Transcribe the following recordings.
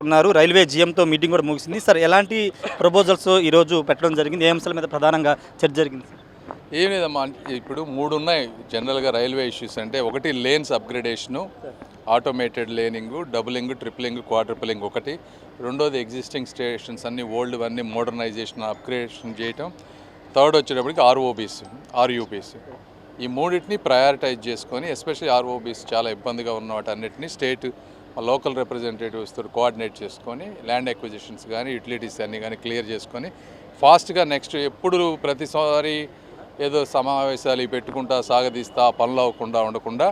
ఉన్నారు. Railway జీఎంతో meeting కూడా ముగిసింది. సార్ ఎలాంటి ప్రపోజల్స్ ఈరోజు పెట్టడం జరిగింది? ఏ అంశాల మీద ప్రధానంగా చర్చ జరిగింది? ఏం లేదమ్మా, ఇప్పుడు 3 ఉన్నాయి జనరల్గా రైల్వే ఇష్యూస్ అంటే. ఒకటి lanes upgradation, automated laning, doubling, ట్రిపులింగ్, క్వాడ్రపులింగ్ ఒకటి. రెండోది ఎగ్జిస్టింగ్ స్టేషన్స్ అన్ని ఓల్డ్ అన్నీ మోడర్నైజేషన్ అప్గ్రేడేషన్ చేయటం. థర్డ్ వచ్చేటప్పటికి ఆర్యూబీస్. ఈ మూడింటిని ప్రయారిటైజ్ చేసుకొని, ఎస్పెషల్లీ ఆర్ఓబీస్ చాలా ఇబ్బందిగా ఉన్న వాటన్నిటిని స్టేట్ లోకల్ రిప్రజెంటేటివ్స్తో కోఆర్డినేట్ చేసుకొని ల్యాండ్ ఎక్విజిషన్స్ కానీ యూటిలిటీస్ అన్నీ కానీ క్లియర్ చేసుకొని ఫాస్ట్గా నెక్స్ట్ ఎప్పుడు ప్రతిసారి ఏదో సమావేశాలు పెట్టుకుంటా సాగదీస్తా పనులు అవ్వకుండా ఉండకుండా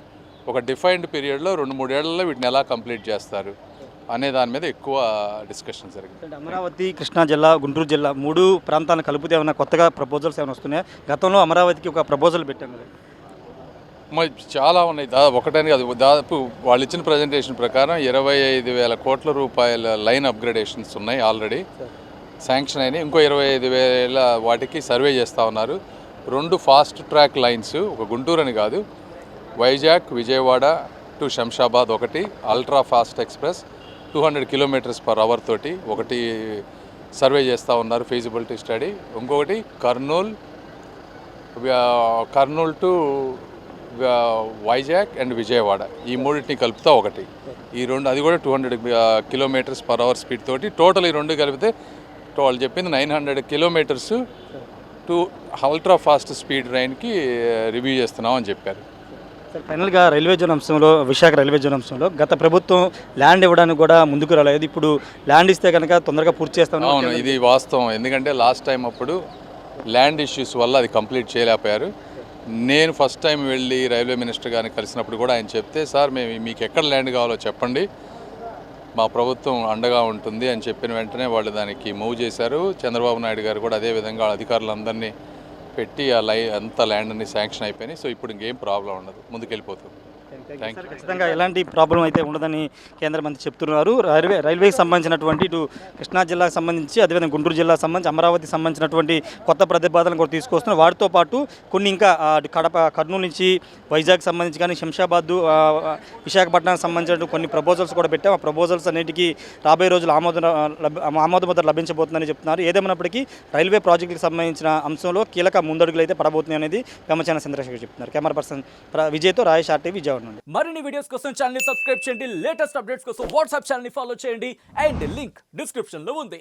ఒక డిఫైన్డ్ పీరియడ్లో 2-3 ఏళ్లలో వీటిని ఎలా కంప్లీట్ చేస్తారు అనే దాని మీద ఎక్కువ డిస్కషన్ జరిగింది. అమరావతి, కృష్ణా జిల్లా, గుంటూరు జిల్లా 3 ప్రాంతాలను కలిపితే ఏమైనా కొత్తగా ప్రపోజల్స్ ఏమైనా వస్తున్నాయా? గతంలో అమరావతికి ఒక ప్రపోజల్ పెట్టాం కదా. మరి చాలా ఉన్నాయి. దాదాపు ఒకటని కాదు, దాదాపు వాళ్ళు ఇచ్చిన ప్రజెంటేషన్ ప్రకారం 25,000 కోట్ల రూపాయల లైన్ అప్గ్రేడేషన్స్ ఉన్నాయి ఆల్రెడీ శాంక్షన్ అయినాయి. ఇంకో 25,000 వాటికి సర్వే చేస్తూ ఉన్నారు. 2 ఫాస్ట్ ట్రాక్ లైన్స్, ఒక గుంటూరు అని కాదు, వైజాగ్ విజయవాడ టు శంషాబాద్ ఒకటి, అల్ట్రా ఫాస్ట్ ఎక్స్ప్రెస్ 200 km/h తోటి ఒకటి సర్వే చేస్తూ ఉన్నారు, ఫీజిబిలిటీ స్టడీ. ఇంకొకటి కర్నూలు టు వైజాగ్ అండ్ విజయవాడ, ఈ మూడింటిని కలుపుతా ఒకటి. ఈ రెండు, అది కూడా 200 km/h స్పీడ్ తోటి. టోటల్ ఈ రెండు కలిపితే వాళ్ళు చెప్పింది 900 kilometres to ultra fast speed రైన్కి రివ్యూ చేస్తున్నాం అని చెప్పారు. సార్ ఫైనల్గా రైల్వే జోన్ అంశంలో, విశాఖ రైల్వే జోన్ అంశంలో గత ప్రభుత్వం ల్యాండ్ ఇవ్వడానికి కూడా ముందుకు రాలేదు. ఇప్పుడు ల్యాండ్ ఇస్తే కనుక తొందరగా పూర్తి చేస్తాను. అవును, ఇది వాస్తవం. ఎందుకంటే లాస్ట్ టైం అప్పుడు ల్యాండ్ ఇష్యూస్ వల్ల అది కంప్లీట్ చేయలేకపోయారు. నేను ఫస్ట్ టైం వెళ్ళి రైల్వే మినిస్టర్ గారిని కలిసినప్పుడు కూడా ఆయన చెప్తే, సార్ మీకు ఎక్కడ ల్యాండ్ కావాలో చెప్పండి, మా ప్రభుత్వం అండగా ఉంటుంది అని చెప్పిన వెంటనే వాళ్ళు దానికి మూవ్ చేశారు. చంద్రబాబు నాయుడు గారు కూడా అదేవిధంగా అధికారులందరినీ పెట్టి అంత ల్యాండ్ని శాంక్షన్ అయిపోయినాయి. సో ఇప్పుడు ఇంకేం ప్రాబ్లం ఉండదు, ముందుకెళ్ళిపోతుంది. ఖచ్చితంగా ఎలాంటి ప్రాబ్లం అయితే ఉండదని కేంద్ర మంత్రి చెప్తున్నారు. రైల్వేకి సంబంధించినటువంటి ఇటు కృష్ణా జిల్లాకు సంబంధించి, అదేవిధంగా గుంటూరు జిల్లాకు సంబంధించి, అమరావతికి సంబంధించినటువంటి కొత్త ప్రతిపాదనలు కూడా తీసుకొస్తున్నారు. వాటితో పాటు కొన్ని ఇంకా కర్నూలు నుంచి వైజాగ్ సంబంధించి కానీ, శంషాబాద్, విశాఖపట్నానికి సంబంధించిన కొన్ని ప్రపోజల్స్ కూడా పెట్టాం. ఆ ప్రపోజల్స్ అన్నిటికీ రాబోయే రోజులు ఆమోదముద్ర లభించబోతుందని చెప్తున్నారు. ఏదేమైనప్పటికీ రైల్వే ప్రాజెక్టులకు సంబంధించిన అంశంలో కీలక ముందడుగులు అయితే పడబోతున్నాయి అనేది పెమ్మచాన చంద్రశేఖర్ చెప్తున్నారు. Camera person విజయ్తో Rayesh, RTV, Vijayawada నుండి. మరిన్ని వీడియోస్ కోసం ఛానల్ ని సబ్స్క్రైబ్ చేయండి, లేటెస్ట్ అప్డేట్స్ కోసం వాట్సాప్ ఛానల్ ని ఫాలో చేయండి, అండ్ లింక్ డిస్క్రిప్షన్ లో ఉంది.